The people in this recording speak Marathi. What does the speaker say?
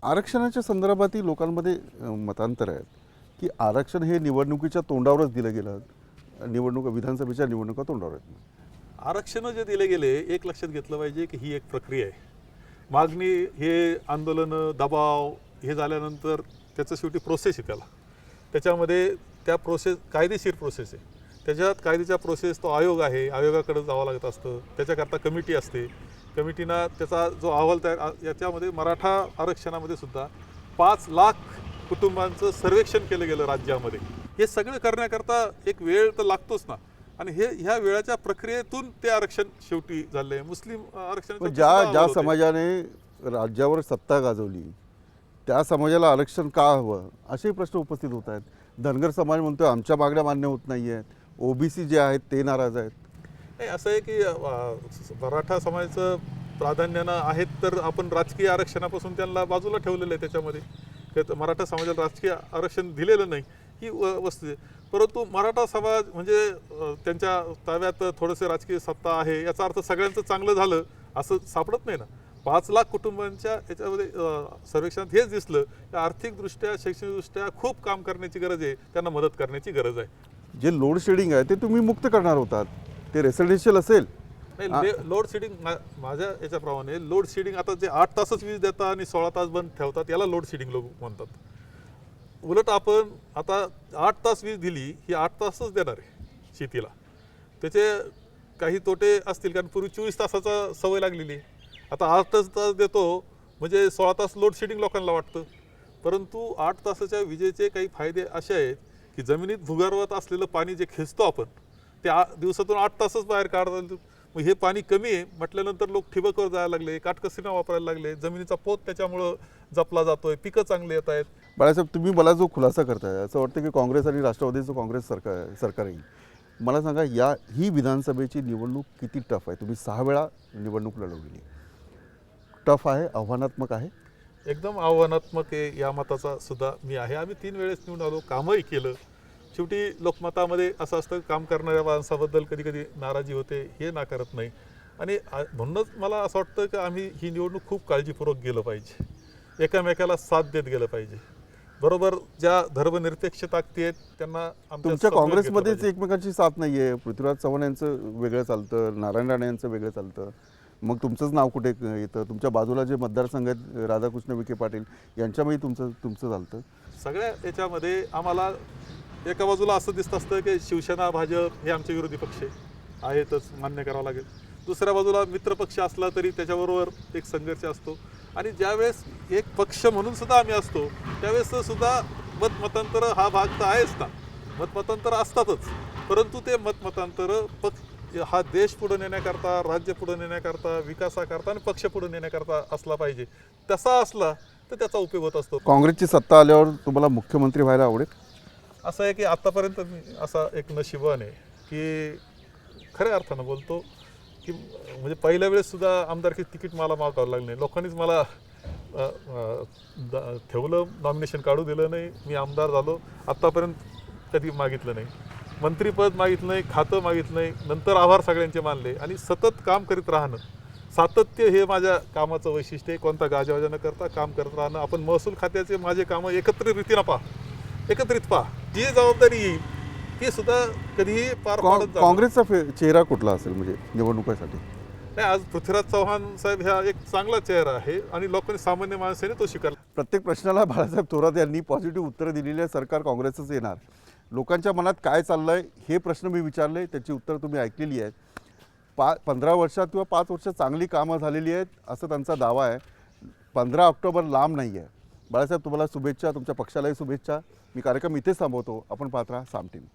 आरक्षणाच्या संदर्भातील लोकांमध्ये मतांतर आहेत की आरक्षण हे निवडणुकीच्या तोंडावरच दिलं गेलं. विधानसभेच्या निवडणुका तोंडावर आहेत. आरक्षण जे दिले गेले, एक लक्षात घेतलं पाहिजे की ही एक प्रक्रिया आहे. मागणी, हे आंदोलनं, दबाव हे झाल्यानंतर त्याचं शेवटी प्रोसेस आहे. त्याच्यामध्ये त्या प्रोसेस कायदेशीर प्रोसेस आहे. त्याच्यात कायद्याच्या प्रोसेस तो आयोग आहे, आयोगाकडे जावं लागत असतं. त्याच्याकरता कमिटी असते. कमिटीनं त्याचा जो अहवाल तयार, याच्यामध्ये मराठा आरक्षणामध्ये सुद्धा 5 लाख कुटुंबांचं सर्वेक्षण केलं गेलं राज्यामध्ये. हे सगळं करण्याकरता एक वेळ तर लागतोच ना. आणि ह्या वेळाच्या प्रक्रियेतून ते आरक्षण शेवटी झालंय. मुस्लिम आरक्षण ज्या समाजाने राज्यावर सत्ता गाजवली त्या समाजाला आरक्षण का हवं असे प्रश्न उपस्थित होत आहेत. धनगर समाज म्हणतोय आमच्या मागण्या मान्य होत नाही आहेत. ओबीसी जे आहेत ते नाराज आहेत. नाही, असं आहे की मराठा समाजाचं प्राधान्यानं आहेत तर आपण राजकीय आरक्षणापासून त्यांना बाजूला ठेवलेलं आहे. त्याच्यामध्ये मराठा समाजाला राजकीय आरक्षण दिलेलं नाही ही वस्तू आहे. परंतु मराठा समाज म्हणजे त्यांच्या ताब्यात थोडंसं राजकीय सत्ता आहे याचा अर्थ सगळ्यांचं चांगलं झालं असं सापडत नाही ना. 5 लाख कुटुंबांच्या याच्यामध्ये सर्वेक्षणात हेच दिसलं की आर्थिकदृष्ट्या, शैक्षणिकदृष्ट्या खूप काम करण्याची गरज आहे. त्यांना मदत करण्याची गरज आहे. जे लोड शेडिंग आहे ते तुम्ही मुक्त करणार होतात. ते रेसिडेन्शियल असेल. नाही, लोड शेडिंग माझ्या याच्याप्रमाणे लोड शेडिंग आता जे 8 तासच वीज देतात आणि 16 तास बंद ठेवतात याला लोड शेडिंग लोक म्हणतात. उलट आपण आता 8 तास वीज दिली ही 8 तासच देणार आहे शेतीला. त्याचे काही तोटे असतील कारण पूर्वी 24 तासाचा सवय लागलेली आहे. आता 8 तास देतो म्हणजे 16 तास लोड शेडिंग लोकांना वाटतं. परंतु 8 तासाच्या विजेचे काही फायदे असे आहेत की जमिनीत भूगर्भात असलेलं पाणी जे खेचतो आपण ते दिवसातून 8 तासच बाहेर काढतात. मग हे पाणी कमी आहे म्हटल्यानंतर लोक ठिबकवर जायला लागले, काटकसरीनं वापरायला लागले. जमिनीचा पोत त्याच्यामुळं जपला जातोय, पिकं चांगली येत आहेत. बाळासाहेब, तुम्ही मला जो खुलासा करताय असं वाटतं की काँग्रेस आणि राष्ट्रवादीचं काँग्रेस सरकार येईल. मला सांगा, ही विधानसभेची निवडणूक किती टफ आहे? तुम्ही 6 वेळा निवडणूक लढवलेली. टफ आहे, आव्हानात्मक आहे? एकदम आव्हानात्मक आहे. या मताचा सुद्धा मी आहे. आम्ही 3 वेळेस निवडून आलो, कामही केलं. शेवटी लोकमतामध्ये असं असतं काम करणाऱ्या माणसाबद्दल कधी कधी नाराजी होते, हे नाकारत नाही. आणि म्हणूनच मला असं वाटतं की आम्ही ही निवडणूक खूप काळजीपूर्वक गेलं पाहिजे. एकामेकाला साथ देत गेलं पाहिजे. बरोबर ज्या धर्मनिरपेक्ष ताकदी आहेत त्यांना तुमच्या काँग्रेसमध्येच एकमेकांची साथ नाही आहे. पृथ्वीराज चव्हाण यांचं वेगळं चालतं, नारायण राणे यांचं वेगळं चालतं. मग तुमचंच नाव कुठे येतं? तुमच्या बाजूला जे मतदारसंघ आहेत राधाकृष्ण विखे पाटील यांच्यामध्ये तुमचं चालतं. सगळ्या याच्यामध्ये आम्हाला एका बाजूला असं दिसत असतं की शिवसेना, भाजप हे आमचे विरोधी पक्ष आहेतच, मान्य करावं लागेल. दुसऱ्या बाजूला मित्रपक्ष असला तरी त्याच्याबरोबर एक संघर्ष असतो. आणि ज्यावेळेस एक पक्ष म्हणून सुद्धा आम्ही असतो त्यावेळेस सुद्धा मतमतांतर हा भाग तर आहेच ना. मतमतांतर असतातच. परंतु ते मतमतांतर हा देश पुढे नेण्याकरता, राज्य पुढे नेण्याकरता, विकासाकरता आणि पक्ष पुढे नेण्याकरता असला पाहिजे. तसा असला तर त्याचा उपयोग होत असतो. काँग्रेसची सत्ता आल्यावर तुम्हाला मुख्यमंत्री व्हायला आवडेल? असं आहे की आत्तापर्यंत मी असा एक नशिबान आहे की खऱ्या अर्थानं बोलतो की म्हणजे पहिल्या वेळेस सुद्धा आमदारकी तिकीट मला मागावं लागलं नाही. लोकांनीच मला ठेवलं, नॉमिनेशन काढू दिलं नाही. मी आमदार झालो. आत्तापर्यंत कधी मागितलं नाही. मंत्रीपद मागितलं नाही, खातं मागितलं नाही. नंतर आभार सगळ्यांचे मानले. आणि सतत काम करीत राहणं, सातत्य हे माझ्या कामाचं वैशिष्ट्य आहे. कोणता गाजावाजा न करता काम करत राहणं. आपण महसूल खात्याचे माझे कामं एकत्रित रीतीनं एकत्रित जी जबाबदारी येईल ती सुद्धा कधीही पार पाडत. काँग्रेसचा चेहरा कुठला असेल म्हणजे निवडणुकीसाठी? नाही, आज पृथ्वीराज चव्हाण साहेब हा एक चांगला चेहरा आहे आणि लोकांनी, सामान्य माणसाने तो स्वीकारला. प्रत्येक प्रश्नाला बाळासाहेब थोरात यांनी पॉझिटिव्ह उत्तरं दिलेली आहे. सरकार काँग्रेसच येणार. लोकांच्या मनात काय चाललंय हे प्रश्न मी विचारले, त्याची उत्तर तुम्ही ऐकलेली आहेत. 15 वर्षात किंवा 5 वर्षात चांगली कामं झालेली आहेत असं त्यांचा दावा आहे. 15 ऑक्टोबर लांब नाही आहे. बाळासाहेब, तुम्हाला शुभेच्छा, तुमच्या पक्षालाही शुभेच्छा. मी कार्यक्रम इथेच थांबवतो. आपण पाहत राहा साम टीव्ही.